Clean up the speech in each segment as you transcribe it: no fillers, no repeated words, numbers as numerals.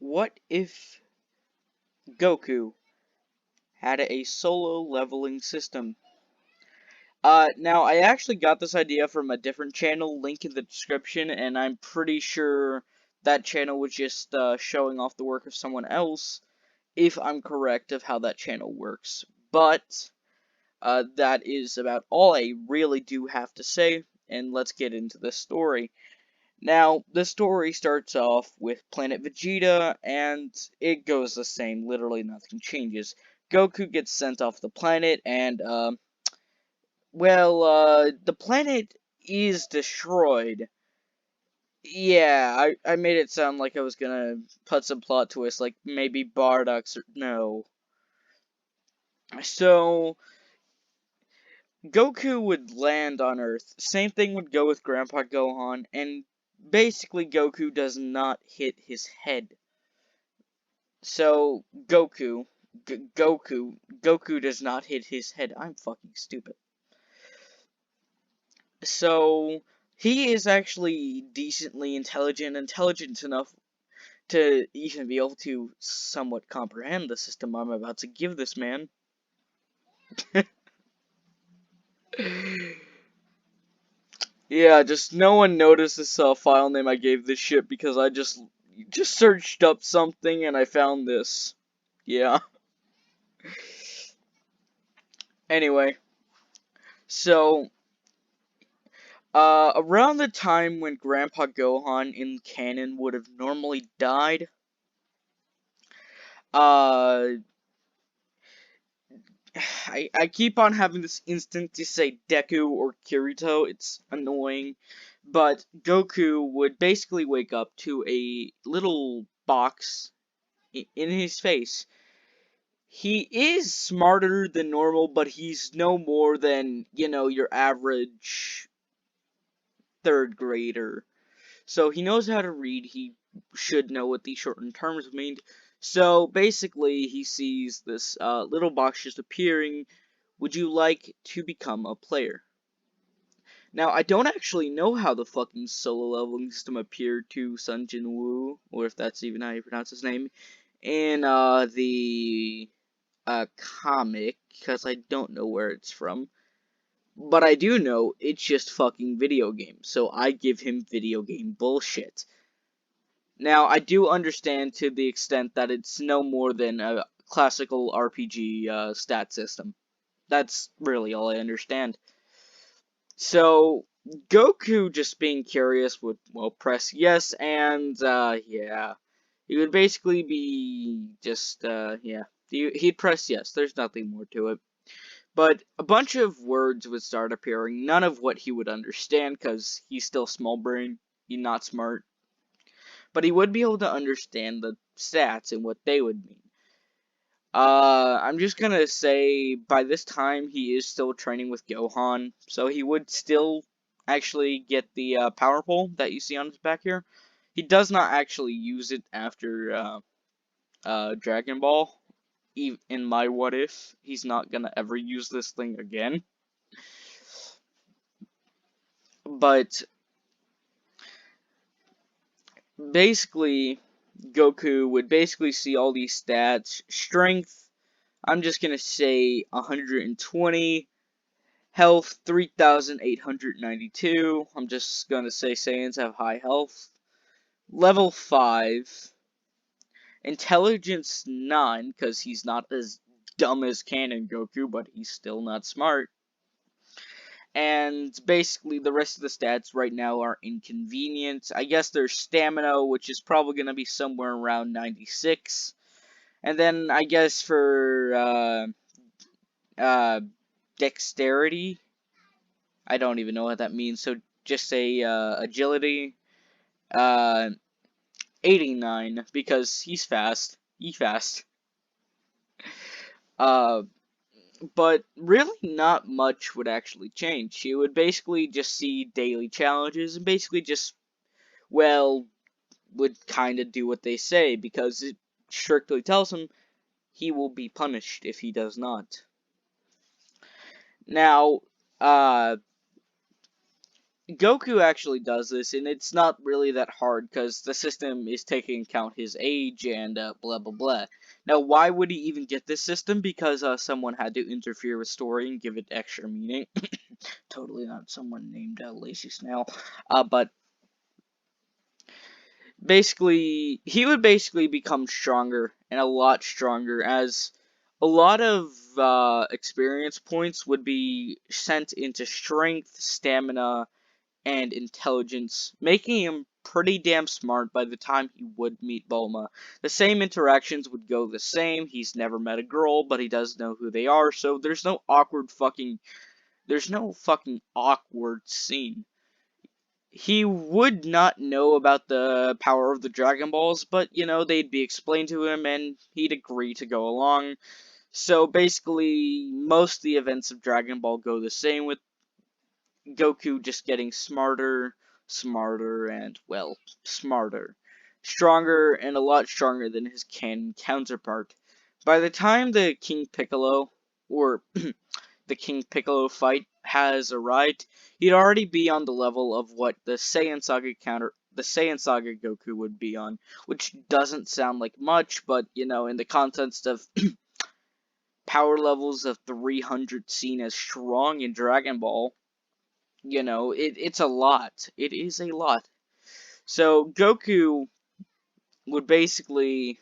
What if Goku had a solo leveling system? Now I actually got this idea from a different channel, link in the description, and I'm pretty sure that channel was just showing off the work of someone else, if I'm correct of how that channel works. But that is about all I really do have to say, and let's get into the story. Now, the story starts off with Planet Vegeta, and it goes the same, literally nothing changes. Goku gets sent off the planet, and, the planet is destroyed. Yeah, I made it sound like I was gonna put some plot twists, like maybe Bardock's, no. So, Goku would land on Earth. Same thing would go with Grandpa Gohan, and basically Goku does not hit his head. So, Goku does not hit his head. I'm fucking stupid. So, he is actually decently intelligent enough to even be able to somewhat comprehend the system I'm about to give this man. Yeah, just no one noticed this file name I gave this shit because I just searched up something and I found this. Yeah. Anyway, so around the time when Grandpa Gohan in canon would have normally died, uh, I keep on having this instinct to say Deku or Kirito, it's annoying, but Goku would basically wake up to a little box in his face. He is smarter than normal, but he's no more than, your average third grader. So he knows how to read, he should know what these shortened terms mean. So basically, he sees this little box just appearing. Would you like to become a player? Now, I don't actually know how the fucking solo leveling system appeared to Sun Jin Woo, or if that's even how you pronounce his name, in the comic, because I don't know where it's from. But I do know it's just fucking video game, so I give him video game bullshit. Now, I do understand to the extent that it's no more than a classical RPG stat system. That's really all I understand. So, Goku just being curious would, well, press yes, and, yeah. He would basically be just, yeah. He'd press yes, there's nothing more to it. But a bunch of words would start appearing, none of what he would understand, because he's still small brain, he's not smart. But he would be able to understand the stats and what they would mean. I'm just gonna say, by this time, he is still training with Gohan, so he would still actually get the power pole that you see on his back here. He does not actually use it after Dragon Ball. In my what if, he's not gonna ever use this thing again. But basically, Goku would basically see all these stats. Strength, I'm just gonna say 120. Health, 3,892. I'm just gonna say Saiyans have high health. Level 5. Intelligence 9, because he's not as dumb as Canon Goku, but he's still not smart. And basically, the rest of the stats right now are inconvenient. I guess there's stamina, which is probably going to be somewhere around 96. And then I guess for dexterity, I don't even know what that means. So just say agility, uh, 89 because he's fast. He's fast. Uh, but really not much would actually change. He would basically just see daily challenges and basically just, well, would kind of do what they say because it strictly tells him he will be punished if he does not. Now, uh, Goku actually does this, and it's not really that hard because the system is taking into account his age and blah blah blah. Now, why would he even get this system? Because someone had to interfere with story and give it extra meaning. Totally not someone named Lazy Snail. But basically, he would basically become stronger and a lot stronger as a lot of experience points would be sent into strength, stamina, and intelligence, making him pretty damn smart by the time he would meet Bulma. The same interactions would go the same. He's never met a girl, but he does know who they are, so there's no fucking awkward scene. He would not know about the power of the Dragon Balls, but they'd be explained to him and he'd agree to go along. So basically, most of the events of Dragon Ball go the same, with Goku just getting smarter, smarter, and, well, smarter. Stronger, and a lot stronger than his canon counterpart. By the time the King Piccolo, or the King Piccolo fight has arrived, he'd already be on the level of what the Saiyan Saga Goku would be on, which doesn't sound like much, but, in the context of power levels of 300 seen as strong in Dragon Ball, it's a lot. It is a lot. So Goku would basically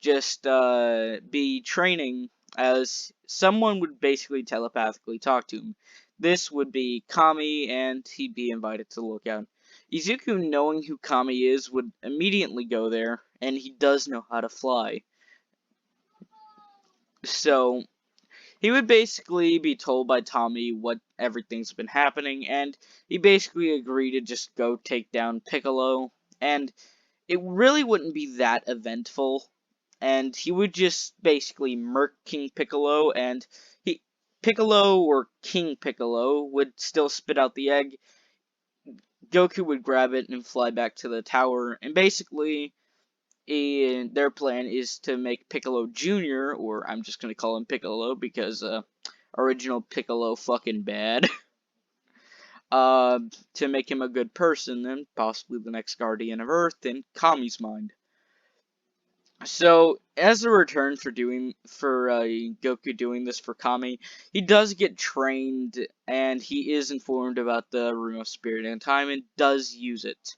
just be training as someone would basically telepathically talk to him. This would be Kami, and he'd be invited to look out. Izuku, knowing who Kami is, would immediately go there, and he does know how to fly. So he would basically be told by Tommy what everything's been happening, and he basically agreed to just go take down Piccolo, and it really wouldn't be that eventful, and he would just basically murk King Piccolo, and Piccolo, or King Piccolo, would still spit out the egg. Goku would grab it and fly back to the tower, and basically their plan is to make Piccolo Jr., or I'm just gonna call him Piccolo because original Piccolo fucking bad, to make him a good person and possibly the next guardian of Earth in Kami's mind. So, as a return for Goku doing this for Kami, he does get trained, and he is informed about the Room of Spirit and Time, and does use it.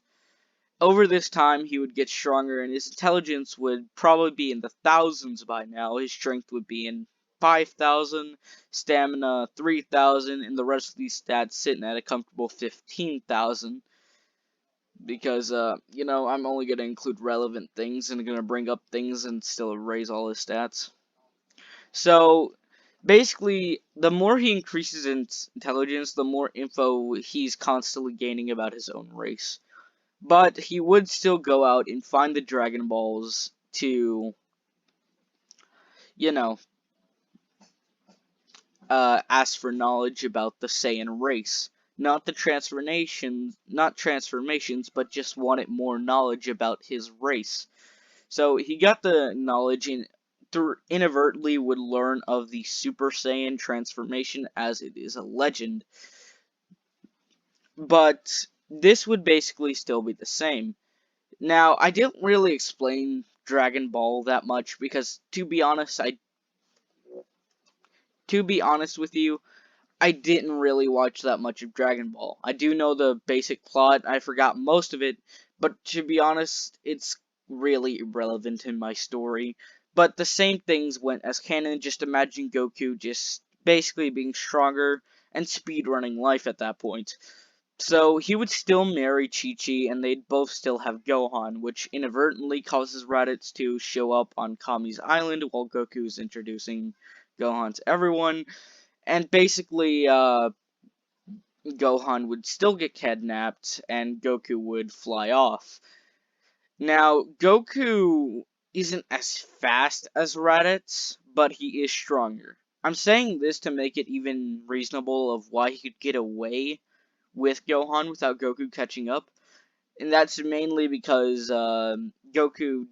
Over this time, he would get stronger, and his intelligence would probably be in the thousands by now. His strength would be in 5,000, stamina 3,000, and the rest of these stats sitting at a comfortable 15,000. Because, I'm only going to include relevant things and going to bring up things and still raise all his stats. So, basically, the more he increases in intelligence, the more info he's constantly gaining about his own race. But he would still go out and find the Dragon Balls to, you know, ask for knowledge about the Saiyan race. Not transformations, but just wanted more knowledge about his race. So he got the knowledge and inadvertently would learn of the Super Saiyan transformation, as it is a legend. But this would basically still be the same. Now, I didn't really explain Dragon Ball that much because, to be honest with you, I didn't really watch that much of Dragon Ball. I do know the basic plot, I forgot most of it, but to be honest, it's really irrelevant in my story. But the same things went as canon, just imagine Goku just basically being stronger and speedrunning life at that point. So he would still marry Chi-Chi, and they'd both still have Gohan, which inadvertently causes Raditz to show up on Kami's island while Goku is introducing Gohan to everyone. And basically, Gohan would still get kidnapped, and Goku would fly off. Now, Goku isn't as fast as Raditz, but he is stronger. I'm saying this to make it even reasonable of why he could get away with Gohan without Goku catching up, and that's mainly because Goku's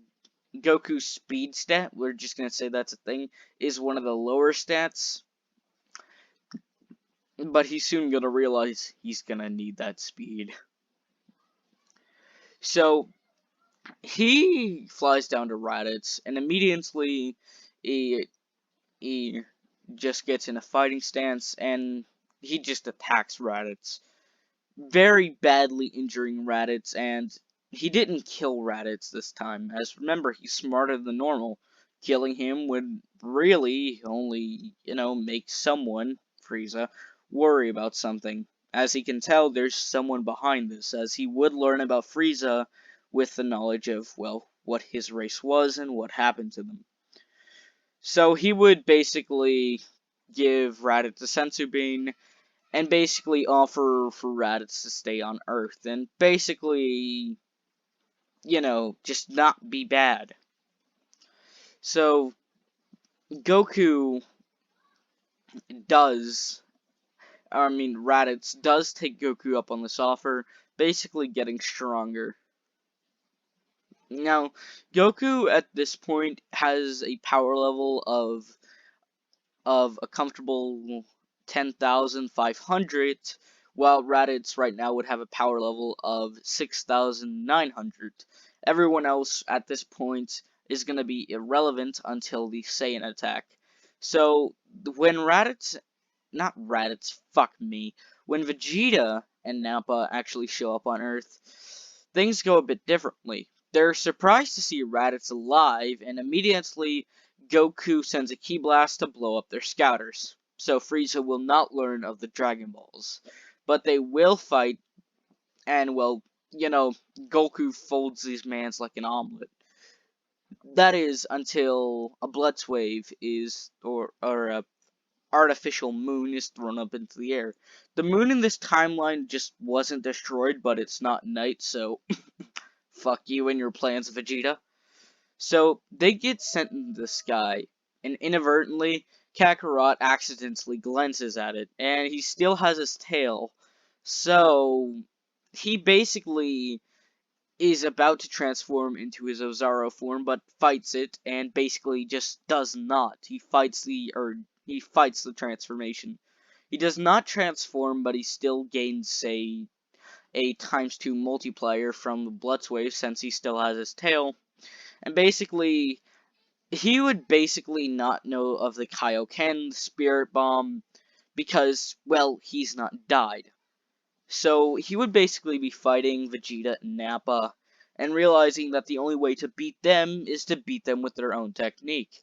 speed stat, we're just gonna say that's a thing, is one of the lower stats. but he's soon gonna realize he's gonna need that speed. So he flies down to Raditz, and immediately he, he just gets in a fighting stance, and he just attacks Raditz, very badly injuring Raditz, and he didn't kill Raditz this time, as remember, he's smarter than normal. Killing him would really only, make someone, Frezza, worry about something. As he can tell, there's someone behind this, as he would learn about Frezza with the knowledge of, well, what his race was and what happened to them. So he would basically give Raditz a sensu bean, and basically offer for Raditz to stay on Earth, and basically, just not be bad. So, Goku does, Raditz does take Goku up on this offer, basically getting stronger. Now, Goku at this point has a power level of a comfortable 10,500, while Raditz right now would have a power level of 6,900. Everyone else at this point is going to be irrelevant until the Saiyan attack. So, when when Vegeta and Nappa actually show up on Earth, things go a bit differently. They're surprised to see Raditz alive, and immediately Goku sends a Ki Blast to blow up their scouters. So Frieza will not learn of the Dragon Balls. But they will fight, and well, Goku folds these mans like an omelet. That is until a Blitz Wave or a artificial moon is thrown up into the air. The moon in this timeline just wasn't destroyed, but it's not night, so fuck you and your plans, Vegeta. So they get sent into the sky, and inadvertently, Kakarot accidentally glances at it, and he still has his tail. So he basically is about to transform into his Ozaru form, but fights it, and basically just does not. He fights the transformation. He does not transform, but he still gains a ×2 multiplier from the Blitz Wave since he still has his tail. And basically, he would basically not know of the Kaioken, the Spirit Bomb, because, well, he's not died. So he would basically be fighting Vegeta and Nappa, and realizing that the only way to beat them is to beat them with their own technique.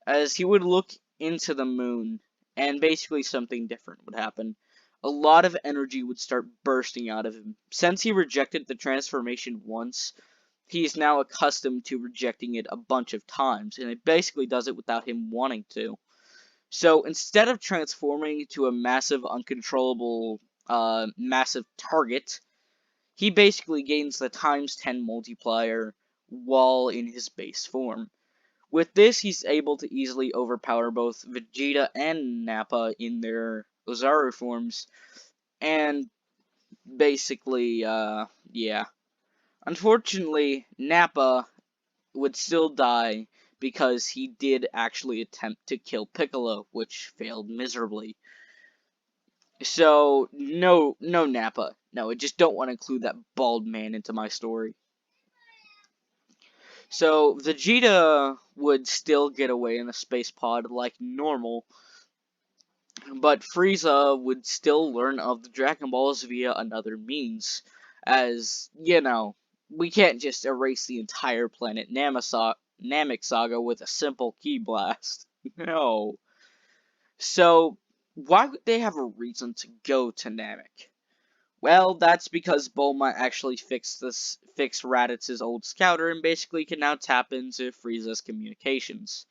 As he would look into the moon, and basically something different would happen. A lot of energy would start bursting out of him. Since he rejected the transformation once, he is now accustomed to rejecting it a bunch of times, and it basically does it without him wanting to. So instead of transforming to a massive, uncontrollable, massive target, he basically gains the ×10 multiplier while in his base form. With this, he's able to easily overpower both Vegeta and Nappa in their Ozaru forms, and basically, yeah. Unfortunately, Nappa would still die because he did actually attempt to kill Piccolo, which failed miserably. So, no Nappa. No, I just don't want to include that bald man into my story. So, Vegeta would still get away in a space pod like normal, but Frieza would still learn of the Dragon Balls via another means, as, we can't just erase the entire planet Namek Saga with a simple Ki Blast. No. So, why would they have a reason to go to Namek? Well, that's because Bulma actually fixed Raditz's old scouter and basically can now tap into Frieza's communications.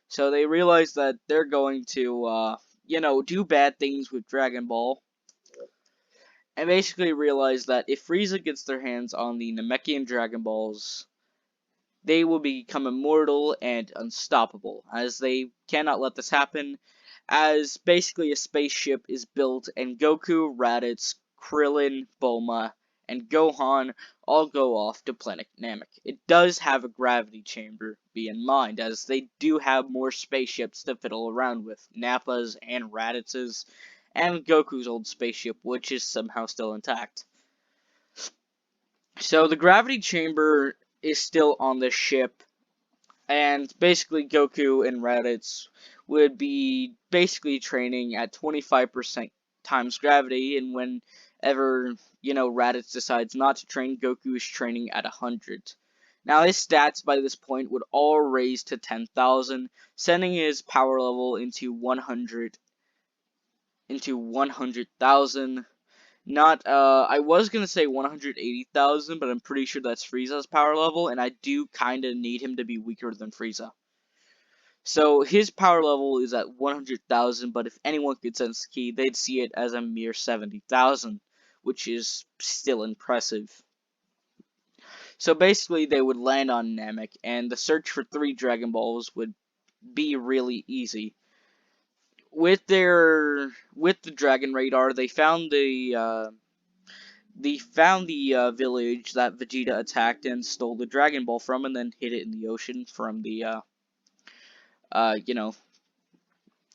So they realize that they're going to, do bad things with Dragon Ball. And basically realize that if Frieza gets their hands on the Namekian Dragon Balls, they will become immortal and unstoppable, as they cannot let this happen, as basically a spaceship is built and Goku, Raditz, Krillin, Bulma, and Gohan all go off to planet Namek. It does have a gravity chamber, be in mind, as they do have more spaceships to fiddle around with, Nappa's and Raditz's, and Goku's old spaceship, which is somehow still intact. So the gravity chamber is still on the ship, and basically Goku and Raditz would be basically training at 25% times gravity, and whenever, Raditz decides not to train, Goku is training at 100. Now his stats by this point would all raise to 10,000, sending his power level into 100,000. Not, I was gonna say 180,000, but I'm pretty sure that's Frezza's power level, and I do kinda need him to be weaker than Frezza. So his power level is at 100,000, but if anyone could sense the key, they'd see it as a mere 70,000, which is still impressive. So basically, they would land on Namek, and the search for 3 Dragon Balls would be really easy. With the Dragon Radar, they found the village that Vegeta attacked and stole the Dragon Ball from, and then hid it in the ocean from the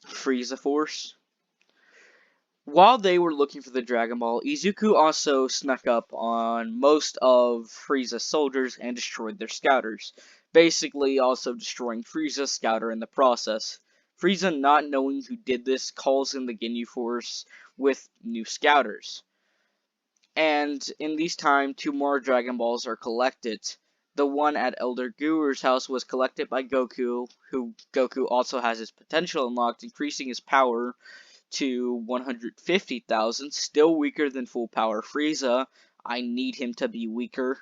Frieza Force. While they were looking for the Dragon Ball, Izuku also snuck up on most of Frieza's soldiers and destroyed their scouters, basically also destroying Frieza's scouter in the process. Frieza, not knowing who did this, calls in the Ginyu Force with new scouters. And in these time, 2 more Dragon Balls are collected. The one at Elder Guru's house was collected by Goku, who Goku also has his potential unlocked, increasing his power to 150,000, still weaker than full power Frieza. I need him to be weaker.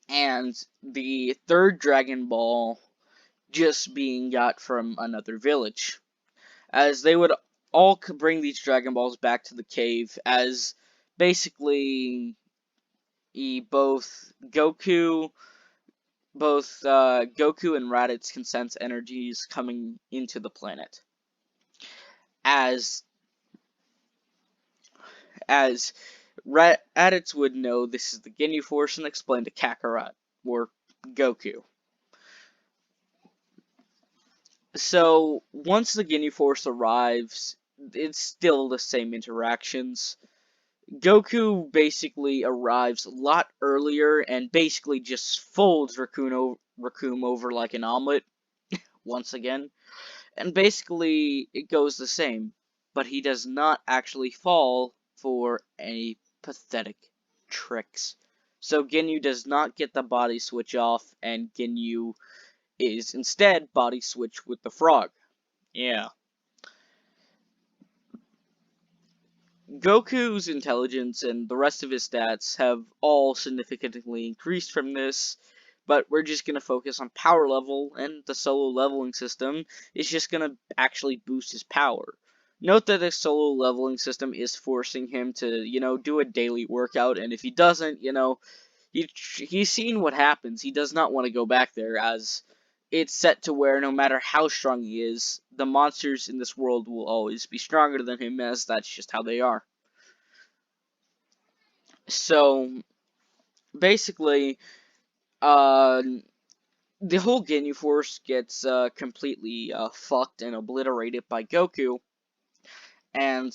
And the 3rd Dragon Ball just being got from another village, as they would all bring these Dragon Balls back to the cave, as basically both Goku and Raditz can sense energies coming into the planet. As Raditz would know this is the Ginyu Force and explain to Kakarot, or Goku. So, once the Ginyu Force arrives, it's still the same interactions. Goku basically arrives a lot earlier and basically just folds Raccoon over like an omelet, once again. And basically, it goes the same, but he does not actually fall for any pathetic tricks. So Ginyu does not get the body switch off, and Ginyu is instead body switch with the frog. Yeah. Goku's intelligence and the rest of his stats have all significantly increased from this, but we're just going to focus on power level, and the solo leveling system is just going to actually boost his power. Note that the solo leveling system is forcing him to, do a daily workout, and if he doesn't, he's seen what happens. He does not want to go back there, as it's set to where no matter how strong he is, the monsters in this world will always be stronger than him, as that's just how they are. So, basically, the whole Ginyu Force gets completely fucked and obliterated by Goku, and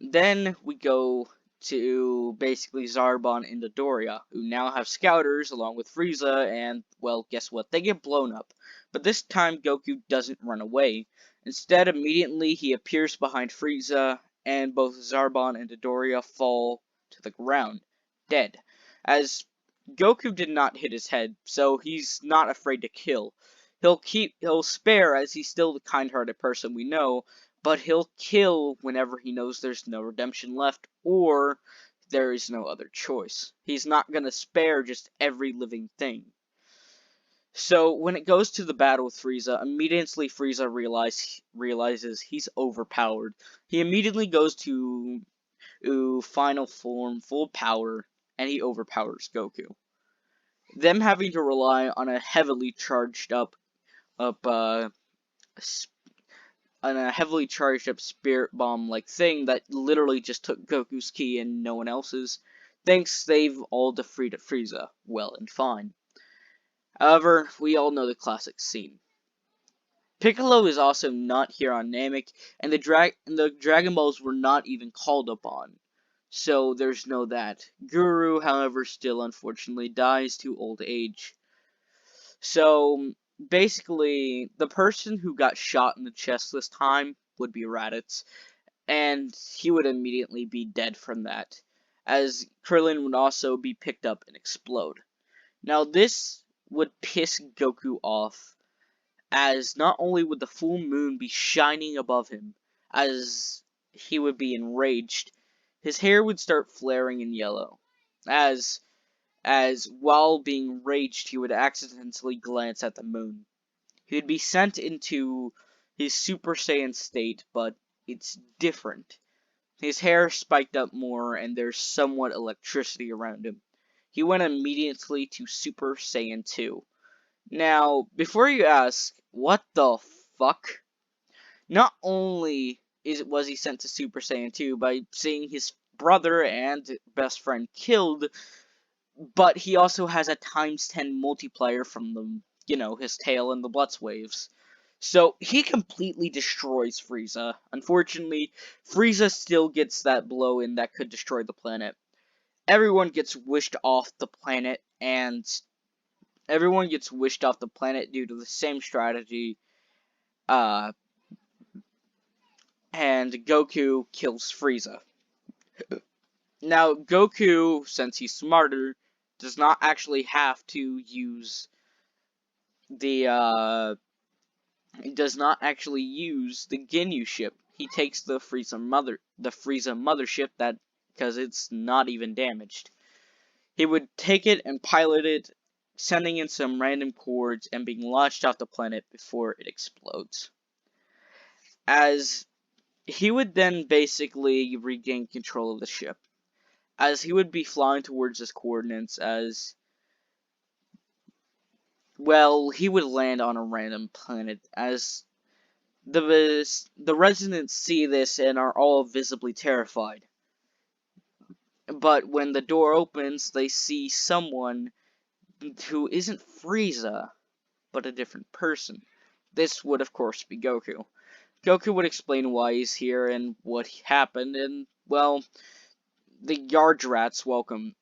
then we go to basically Zarbon and Dodoria, who now have scouters along with Frieza, and, well, guess what? They get blown up. But this time, Goku doesn't run away. Instead, immediately he appears behind Frieza, and both Zarbon and Dodoria fall to the ground, dead. As Goku did not hit his head, so he's not afraid to kill. He'll spare, as he's still the kind-hearted person we know, but he'll kill whenever he knows there's no redemption left, or there is no other choice. He's not gonna spare just every living thing. So, when it goes to the battle with Frieza, immediately Frieza realizes he's overpowered. He immediately goes to final form, full power, and he overpowers Goku. Them having to rely on a heavily charged up spirit bomb like thing that literally just took Goku's ki and no one else's, thinks they've all defeated Frieza. Well and fine. However, we all know the classic scene. Piccolo is also not here on Namek, and the Dragon Balls were not even called upon. So there's no that. Guru, however, still unfortunately dies to old age. So basically, the person who got shot in the chest this time would be Raditz, and he would immediately be dead from that, as Krillin would also be picked up and explode. Now this would piss Goku off, as not only would the full moon be shining above him, as he would be enraged, his hair would start flaring in yellow, as while being raged he would accidentally glance at the moon. He would be sent into his Super Saiyan state, but it's different. His hair spiked up more, and there's somewhat electricity around him. He went immediately to Super Saiyan 2. Now, before you ask, what the fuck? Not only was he sent to Super Saiyan 2 by seeing his brother and best friend killed, but he also has a times 10 multiplier from his tail and the Blitz waves. So he completely destroys Frezza. Unfortunately, Frezza still gets that blow in that could destroy the planet. Everyone gets wished off the planet, and everyone gets wished off the planet due to the same strategy. And Goku kills Frezza. Now, Goku, since he's smarter, does not actually have to use the he does not actually use the Ginyu ship. He takes the Frezza mothership that because it's not even damaged. He would take it and pilot it, sending in some random chords and being launched off the planet before it explodes. As he would then basically regain control of the ship, as he would be flying towards his coordinates, as well, he would land on a random planet, as the residents see this and are all visibly terrified. But when the door opens, they see someone who isn't Frezza, but a different person. This would, of course, be Goku. Goku would explain why he's here and what happened, and, well, the yard rats welcome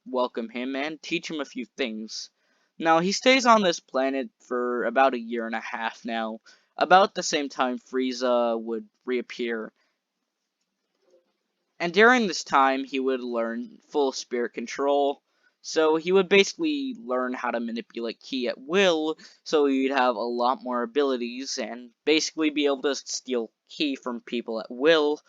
him and teach him a few things. Now, he stays on this planet for about a year and a half now, about the same time Frezza would reappear. And during this time, he would learn full spirit control, so he would basically learn how to manipulate ki at will, so he'd have a lot more abilities, and basically be able to steal ki from people at will,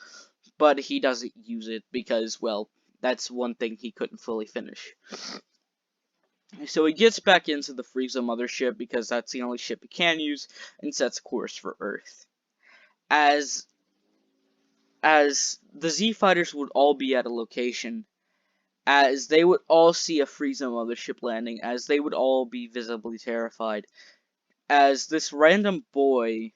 but he doesn't use it because, well, that's one thing he couldn't fully finish. So he gets back into the Frezza mothership because that's the only ship he can use, and sets course for Earth. As the Z Fighters would all be at a location, as they would all see a Frezza mothership landing, as they would all be visibly terrified, as this random boy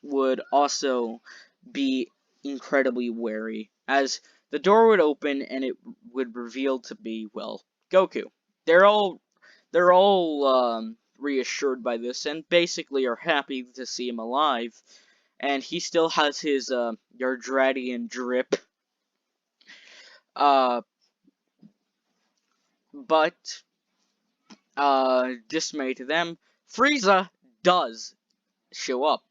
would also be incredibly wary, as the door would open and it would reveal to be, well, Goku. They're all reassured by this and basically are happy to see him alive, and he still has his Yardratian drip. But dismay to them, Frezza does show up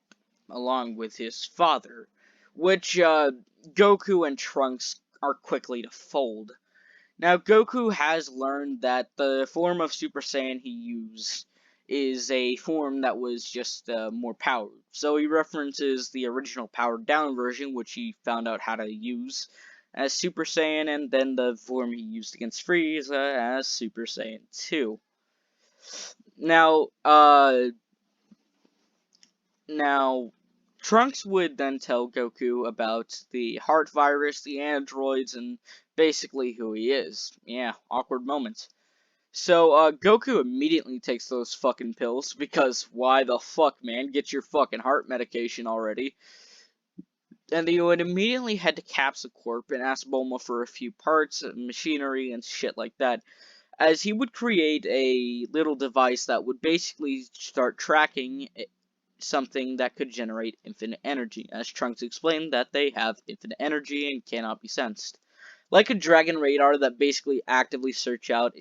along with his father, which Goku and Trunks are quickly to fold. Now, Goku has learned that the form of Super Saiyan he used is a form that was just more powered. So he references the original powered down version, which he found out how to use as Super Saiyan, and then the form he used against Frieza as Super Saiyan 2. Now, Trunks would then tell Goku about the heart virus, the androids, and basically who he is. Yeah, awkward moment. So, Goku immediately takes those fucking pills, because why the fuck, man? Get your fucking heart medication already. And he would immediately head to Capsule Corp and ask Bulma for a few parts, machinery, and shit like that, as he would create a little device that would basically start tracking something that could generate infinite energy, as Trunks explained that they have infinite energy and cannot be sensed. Like a dragon radar that basically actively search out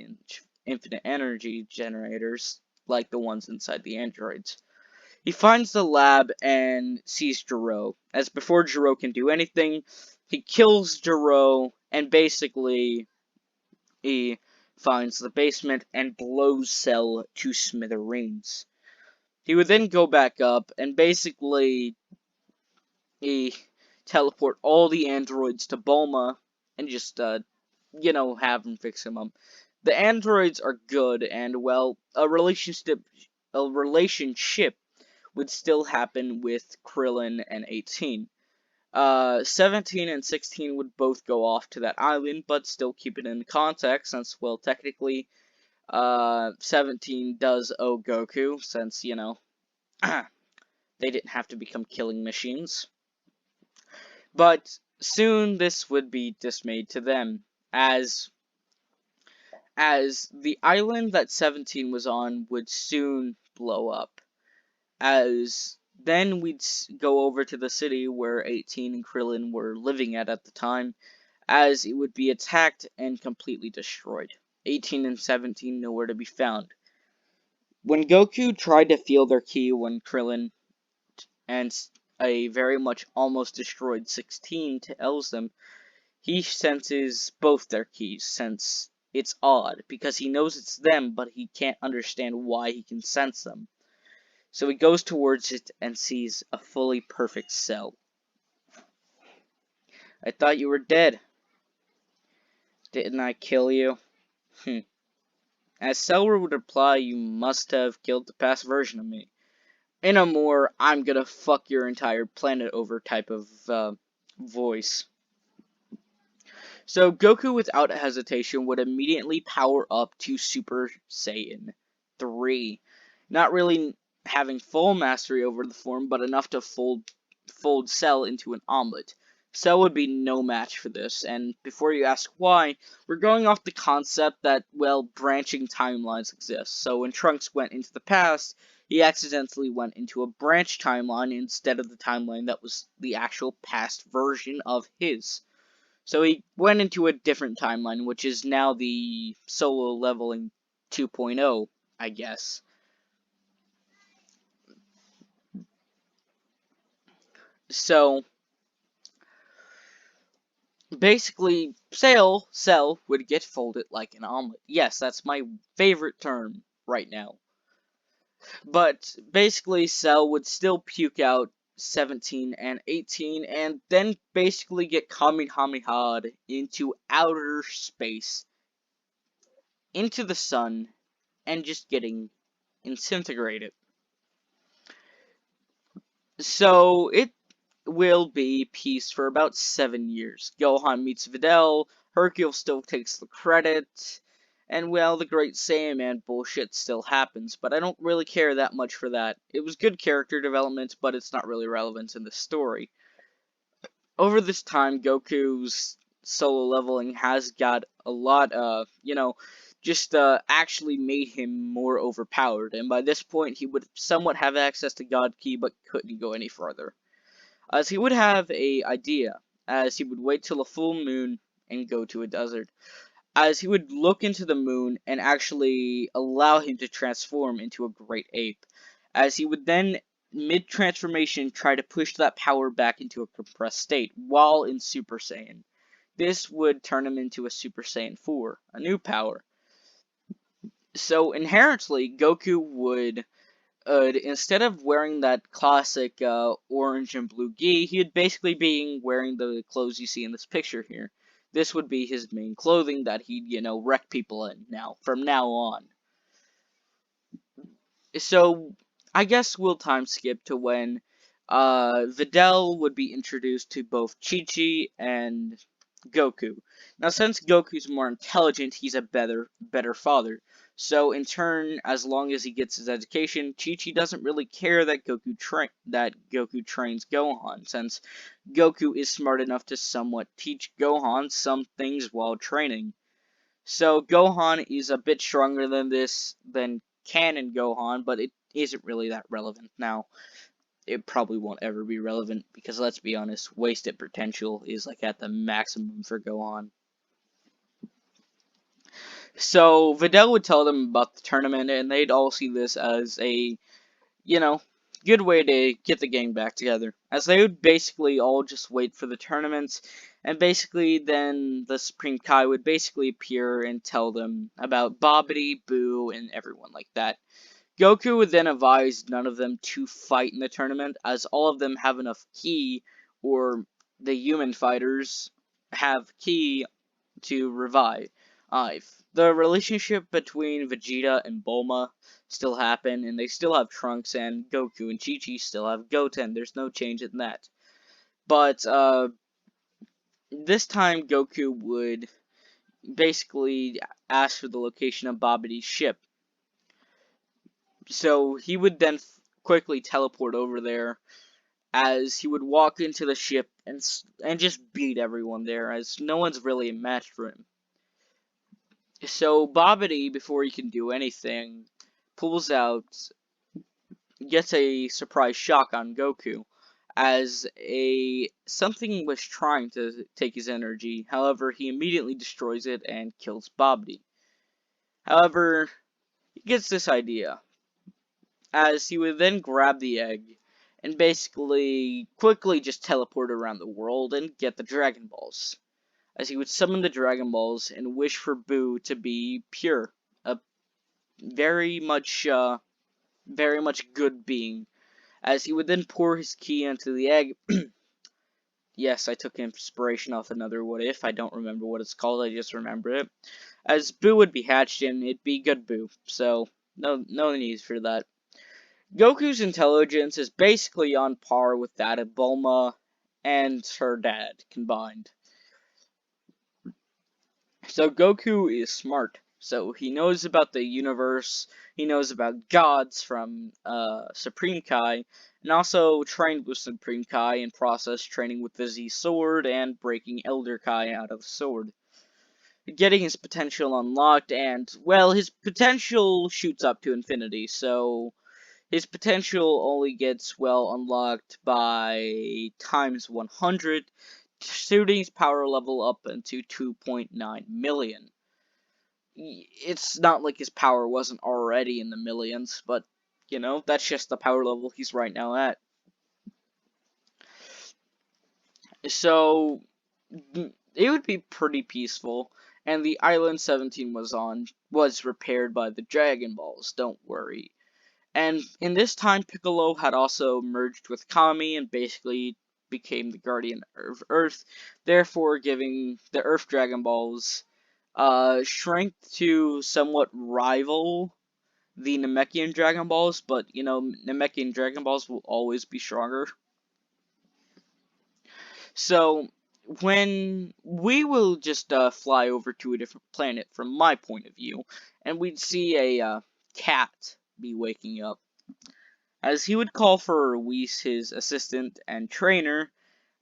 infinite energy generators, like the ones inside the androids. He finds the lab and sees Jiro. As before Jiro can do anything, he kills Jiro and basically he finds the basement and blows Cell to smithereens. He would then go back up and basically he teleport all the androids to Bulma and just have him fix him up. The androids are good, and well, a relationship would still happen with Krillin and 18. 17 and 16 would both go off to that island, but still keep it in context, since, well, technically, 17 does owe Goku, since, they didn't have to become killing machines. But soon this would be dismayed to them, as the island that 17 was on would soon blow up. As then we'd go over to the city where 18 and Krillin were living at the time, as it would be attacked and completely destroyed. 18 and 17 nowhere to be found. When Goku tried to feel their ki when Krillin and a very much almost destroyed 16 tells them, he senses both their keys, since it's odd, because he knows it's them, but he can't understand why he can sense them. So he goes towards it and sees a fully perfect Cell. I thought you were dead. Didn't I kill you? As Cell would reply, you must have killed the past version of me. In a more, I'm gonna fuck your entire planet over type of voice. So Goku, without hesitation, would immediately power up to Super Saiyan 3. Not really having full mastery over the form, but enough to fold Cell into an omelet. Cell would be no match for this, and before you ask why, we're going off the concept that, well, branching timelines exist. So when Trunks went into the past, he accidentally went into a branch timeline instead of the timeline that was the actual past version of his. So he went into a different timeline, which is now the solo leveling 2.0, I guess. So basically, Cell would get folded like an omelet. Yes, that's my favorite term right now. But basically, Cell would still puke out 17 and 18, and then basically get Kamehameha'd into outer space, into the sun, and just getting disintegrated. So it will be peace for about 7 years. Gohan meets Videl, Hercule still takes the credit, and well, the Great Saiyaman bullshit still happens, but I don't really care that much for that. It was good character development, but it's not really relevant in the story. Over this time, Goku's solo leveling has got a lot, actually made him more overpowered, and by this point, he would somewhat have access to God Ki, but couldn't go any further. As he would have a idea, as he would wait till a full moon and go to a desert, as he would look into the moon and actually allow him to transform into a great ape, as he would then, mid-transformation, try to push that power back into a compressed state while in Super Saiyan. This would turn him into a Super Saiyan 4, a new power. So inherently, Goku would instead of wearing that classic orange and blue gi, he would basically be wearing the clothes you see in this picture here. This would be his main clothing that he'd, wreck people in from now on. So, I guess we'll time skip to when Videl would be introduced to both Chi-Chi and Goku. Now, since Goku's more intelligent, he's a better father. So, in turn, as long as he gets his education, Chi-Chi doesn't really care that Goku trains Gohan, since Goku is smart enough to somewhat teach Gohan some things while training. So, Gohan is a bit stronger than Canon Gohan, but isn't really that relevant now. It probably won't ever be relevant because, let's be honest, wasted potential is like at the maximum for Gohan. So Videl would tell them about the tournament, and they'd all see this as a, you know, good way to get the gang back together. As they would basically all just wait for the tournament, and basically then the Supreme Kai would basically appear and tell them about Bobbity, Boo, and everyone like that. Goku would then advise none of them to fight in the tournament, as all of them have enough ki, or the human fighters have ki to revive. If the relationship between Vegeta and Bulma still happen, and they still have Trunks, and Goku and Chi-Chi still have Goten, there's no change in that. But, this time Goku would basically ask for the location of Babidi's ship. So he would then quickly teleport over there, as he would walk into the ship and just beat everyone there, as no one's really a match for him. So Babidi, before he can do anything, pulls out, gets a surprise shock on Goku, as something was trying to take his energy. However, he immediately destroys it and kills Babidi. However, he gets this idea, as he would then grab the egg and basically quickly just teleport around the world and get the Dragon Balls. As he would summon the Dragon Balls and wish for Boo to be pure, a very much good being. As he would then pour his ki into the egg. Yes, I took inspiration off another What If. I don't remember what it's called, I just remember it. As Boo would be hatched and it'd be good Boo, so no need for that. Goku's intelligence is basically on par with that of Bulma and her dad combined. So Goku is smart. So he knows about the universe, he knows about gods from Supreme Kai, and also trained with Supreme Kai in process training with the Z Sword and breaking Elder Kai out of the sword. Getting his potential unlocked, and, well, his potential shoots up to infinity, so his potential only gets, well, unlocked by times 100, shooting his power level up into 2.9 million. It's not like his power wasn't already in the millions, but, you know, that's just the power level he's right now at. So, it would be pretty peaceful, and the island 17 was repaired by the Dragon Balls, don't worry. And in this time, Piccolo had also merged with Kami and basically became the Guardian of Earth, therefore giving the Earth Dragon Balls strength to somewhat rival the Namekian Dragon Balls, but, you know, Namekian Dragon Balls will always be stronger. So, when we will just fly over to a different planet from my point of view, and we'd see a cat be waking up, as he would call for Whis, his assistant and trainer,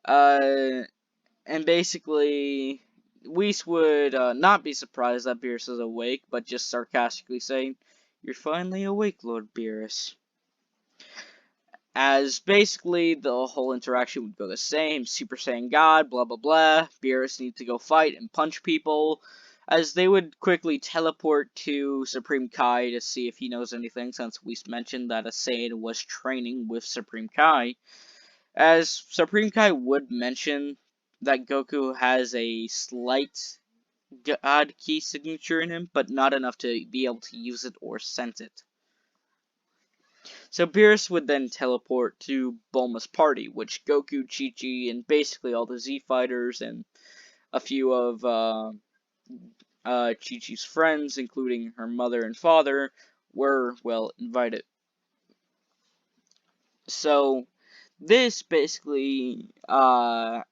and basically Whis would not be surprised that Beerus is awake, but just sarcastically say, "You're finally awake, Lord Beerus." As basically the whole interaction would go the same, Super Saiyan God, blah blah blah, Beerus needs to go fight and punch people, as they would quickly teleport to Supreme Kai to see if he knows anything, since we mentioned that a Saiyan was training with Supreme Kai, as Supreme Kai would mention that Goku has a slight God key signature in him, but not enough to be able to use it or sense it. So Beerus would then teleport to Bulma's party, which Goku, Chi-Chi, and basically all the Z fighters and a few of Chi-Chi's friends, including her mother and father, were, well, invited. So this basically, a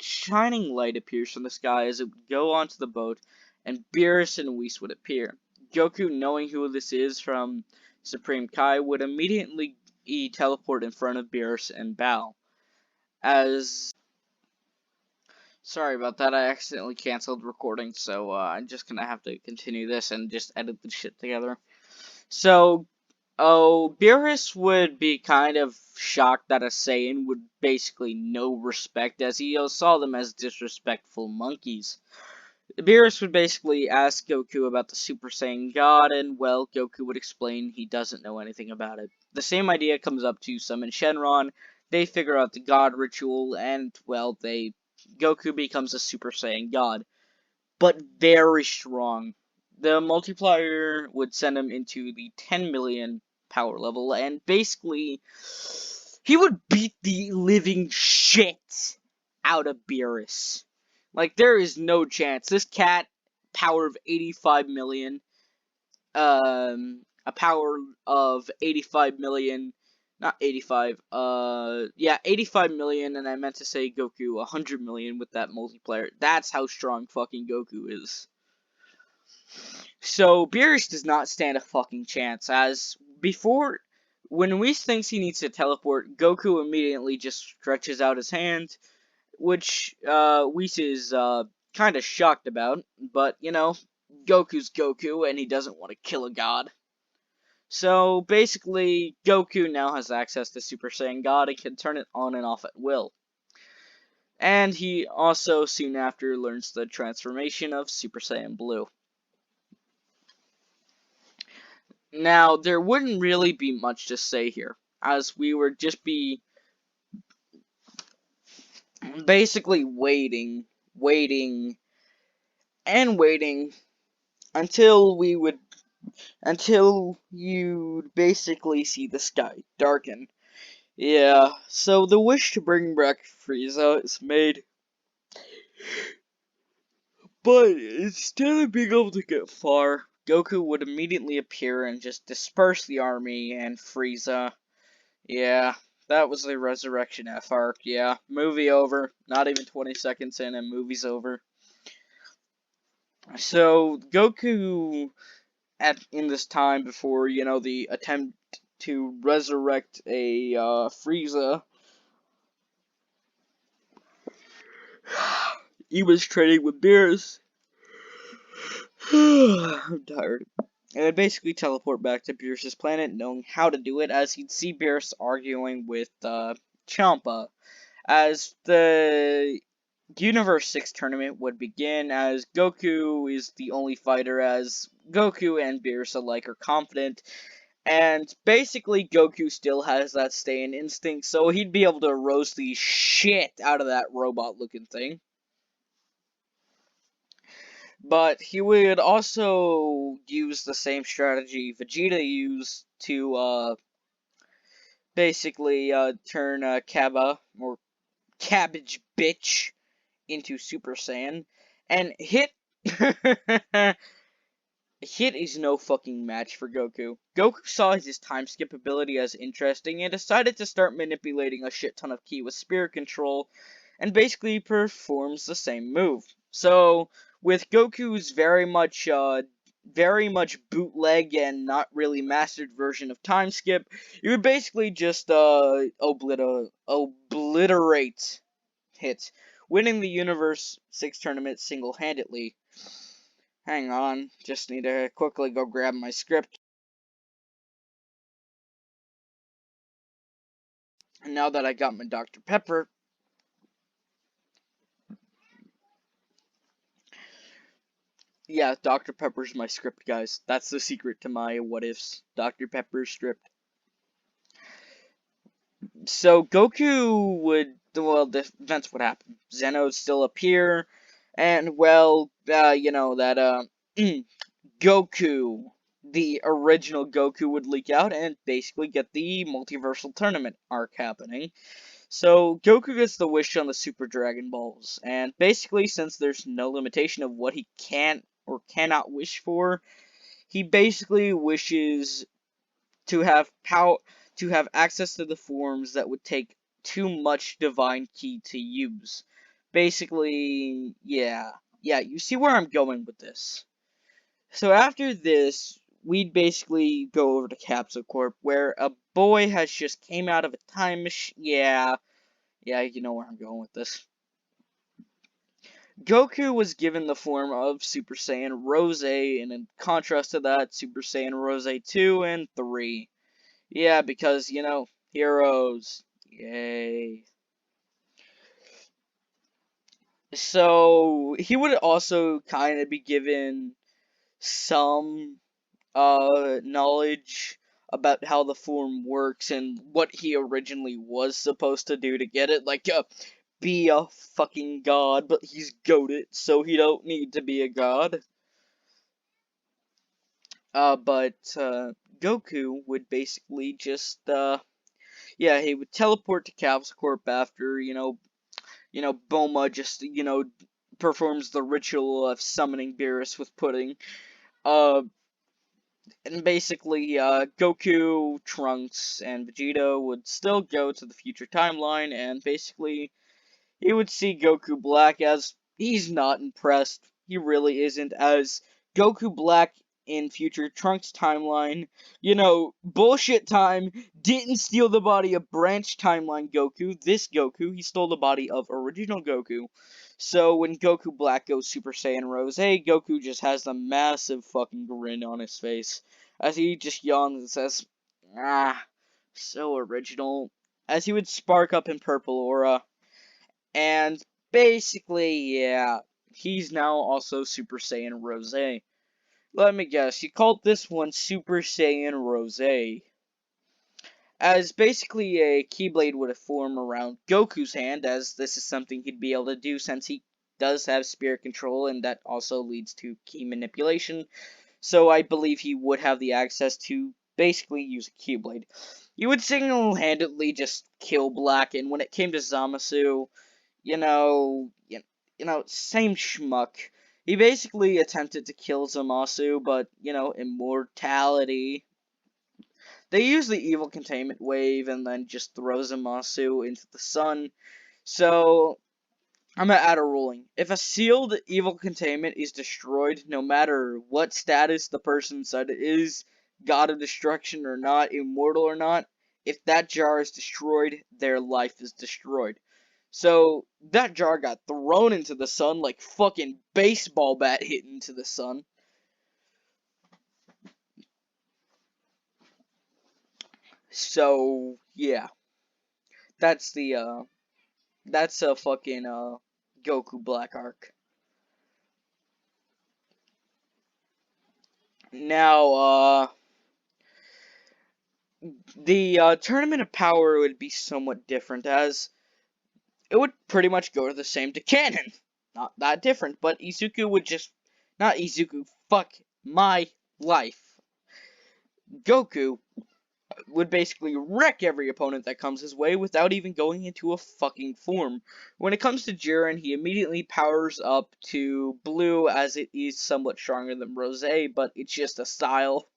shining light appears from the sky as it would go onto the boat, and Beerus and Whis would appear. Goku, knowing who this is from Supreme Kai, would immediately teleport in front of Beerus and bow. As... Sorry about that, I accidentally canceled recording, so I'm just gonna have to continue this and just edit the shit together. So, Oh, Beerus would be kind of shocked that a Saiyan would basically no respect, as he saw them as disrespectful monkeys. Beerus would basically ask Goku about the Super Saiyan God, and well, Goku would explain he doesn't know anything about it. The same idea comes up to summon Shenron. They figure out the God ritual, and well, Goku becomes a Super Saiyan God, but very strong. The multiplier would send him into the 10 million power level, and basically, he would beat the living shit out of Beerus. Like, there is no chance. This cat, power of 85 million, a power of 85 million, not 85, yeah, 85 million, and I meant to say Goku 100 million with that multiplier. That's how strong fucking Goku is. So, Beerus does not stand a fucking chance, as before, when Whis thinks he needs to teleport, Goku immediately just stretches out his hand, which, Whis is, kinda shocked about, but, you know, Goku's Goku, and he doesn't want to kill a god. So, basically, Goku now has access to Super Saiyan God and can turn it on and off at will. And he also, soon after, learns the transformation of Super Saiyan Blue. Now, there wouldn't really be much to say here, as we would just be basically waiting until until you'd basically see the sky darken. Yeah, so the wish to bring back Frezza is made, but instead of being able to get far, Goku would immediately appear and just disperse the army and Frezza. Yeah, that was the Resurrection F arc. Yeah, movie over. Not even 20 seconds in and movie's over. So, Goku, in this time before, you know, the attempt to resurrect a, Frezza, he was training with Beerus. I'm tired. And I'd basically teleport back to Beerus' planet, knowing how to do it, as he'd see Beerus arguing with, Champa. As the Universe 6 tournament would begin, as Goku is the only fighter, as Goku and Beerus alike are confident, and basically Goku still has that Saiyan instinct, so he'd be able to roast the shit out of that robot-looking thing. But he would also use the same strategy Vegeta used to, basically, turn, Kaba, or Cabbage Bitch, into Super Saiyan, and Hit Hit is no fucking match for Goku. Goku saw his time skip ability as interesting and decided to start manipulating a shit ton of ki with spirit control, and basically performs the same move. So, with Goku's very much bootleg and not really mastered version of time skip, you would basically just, obliterate Hit, winning the Universe 6 tournament single-handedly. Hang on, just need to quickly go grab my script. And now that I got my Dr. Pepper, yeah, Dr. Pepper's my script, guys. That's the secret to my what ifs. Dr. Pepper's script. So Goku would, well, the events would happen. Zeno would still appear, and well, you know that Goku, the original Goku, would leak out and basically get the multiversal tournament arc happening. So Goku gets the wish on the Super Dragon Balls, and basically, since there's no limitation of what he can or cannot wish for, he basically wishes to have to have access to the forms that would take too much divine ki to use. Basically, yeah, you see where I'm going with this. So after this, we'd basically go over to Capsule Corp, where a boy has just came out of a time machine. Yeah, you know where I'm going with this. Goku was given the form of Super Saiyan Rose, and in contrast to that, Super Saiyan Rose 2 and 3. Yeah, because, heroes. Yay. So, he would also kind of be given some knowledge about how the form works and what he originally was supposed to do to get it. Like, be a fucking god, but he's goated, so he don't need to be a god. But Goku would basically just, yeah, he would teleport to Cap's Corp after, Boma just, performs the ritual of summoning Beerus with pudding. Uh, and basically, Goku, Trunks, and Vegeta would still go to the future timeline, and basically, he would see Goku Black as he's not impressed. He really isn't, as Goku Black in future Trunks timeline, bullshit time, didn't steal the body of branch timeline Goku. This Goku, he stole the body of original Goku. So when Goku Black goes Super Saiyan Rose, Goku just has a massive fucking grin on his face as he just yawns and says, "Ah, so original." As he would spark up in Purple Aura. And basically, yeah, he's now also Super Saiyan Rose. Let me guess, you called this one Super Saiyan Rose. As basically a Keyblade would form around Goku's hand, as this is something he'd be able to do since he does have spirit control, and that also leads to key manipulation. So I believe he would have the access to basically use a Keyblade. He would single-handedly just kill Black, and when it came to Zamasu, same schmuck. He basically attempted to kill Zamasu, but, immortality. They use the evil containment wave and then just throw Zamasu into the sun. So, I'm gonna add a ruling. If a sealed evil containment is destroyed, no matter what status the person said it is, god of destruction or not, immortal or not, if that jar is destroyed, their life is destroyed. So, that jar got thrown into the sun like fucking baseball bat hit into the sun. So, yeah. That's that's a fucking, Goku Black arc. Now, the Tournament of Power would be somewhat different, as it would pretty much go to the same to canon. Not that different, but Izuku would just... Not Izuku, fuck my life. Goku would basically wreck every opponent that comes his way without even going into a fucking form. When it comes to Jiren, he immediately powers up to blue, as it is somewhat stronger than Rose, but it's just a style.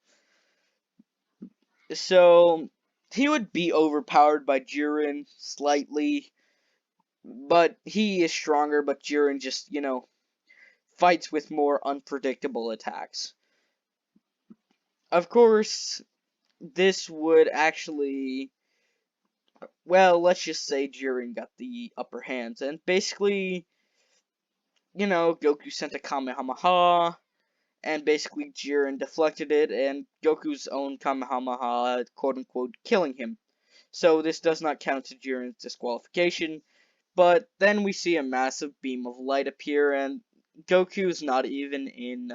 So, he would be overpowered by Jiren slightly, but he is stronger, but Jiren just, fights with more unpredictable attacks. Of course, this would actually, well, let's just say Jiren got the upper hand, and basically, Goku sent a Kamehameha, and basically Jiren deflected it, and Goku's own Kamehameha, quote-unquote, killing him. So this does not count to Jiren's disqualification, but then we see a massive beam of light appear, and Goku's not even in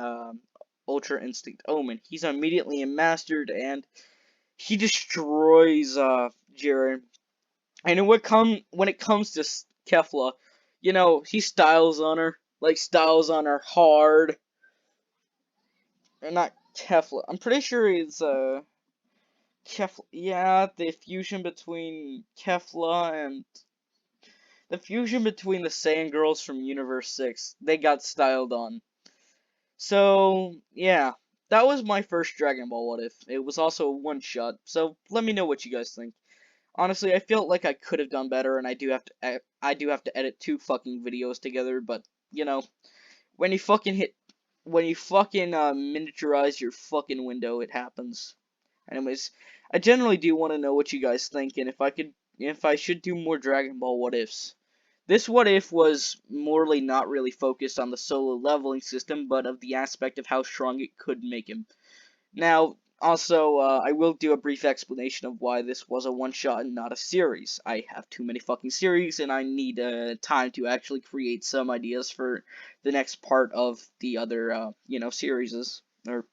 Ultra Instinct Omen. He's immediately mastered, and he destroys Jiren. And when it comes to Kefla, he styles on her, like styles on her hard. Or not Kefla. I'm pretty sure it's Kefla. Yeah, the fusion between Kefla and the fusion between the Saiyan girls from Universe 6. They got styled on. So, yeah. That was my first Dragon Ball What If. It was also a one-shot, so let me know what you guys think. Honestly, I felt like I could have done better, and I do have to edit 2 fucking videos together, but, when you fucking miniaturize your fucking window, it happens. Anyways, I generally do want to know what you guys think, and if I should do more Dragon Ball What Ifs. This What If was morely not really focused on the solo leveling system, but of the aspect of how strong it could make him. Now, Also, I will do a brief explanation of why this was a one-shot and not a series. I have too many fucking series, and I need time to actually create some ideas for the next part of the other, series, or,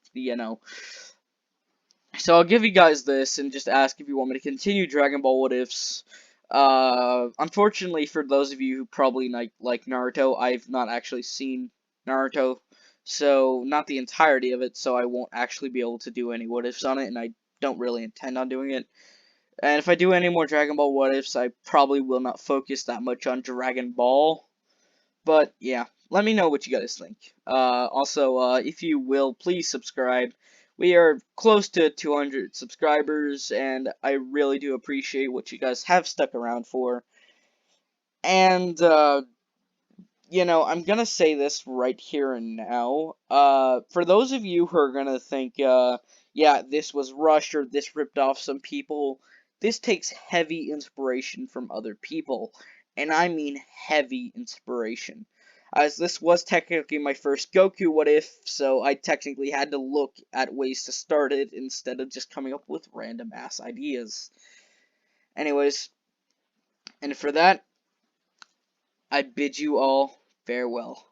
So I'll give you guys this and just ask if you want me to continue Dragon Ball What Ifs. Unfortunately for those of you who probably like Naruto, I've not actually seen Naruto, so not the entirety of it, so I won't actually be able to do any What Ifs on it, and I don't really intend on doing it. And if I do any more Dragon Ball What Ifs, I probably will not focus that much on Dragon Ball. But yeah, let me know what you guys think. Also, if you will, please subscribe. We are close to 200 subscribers, and I really do appreciate what you guys have stuck around for. And, I'm gonna say this right here and now. For those of you who are gonna think, yeah, this was rushed or this ripped off some people, this takes heavy inspiration from other people. And I mean heavy inspiration. As this was technically my first Goku What If, so I technically had to look at ways to start it instead of just coming up with random ass ideas. Anyways, and for that, I bid you all farewell.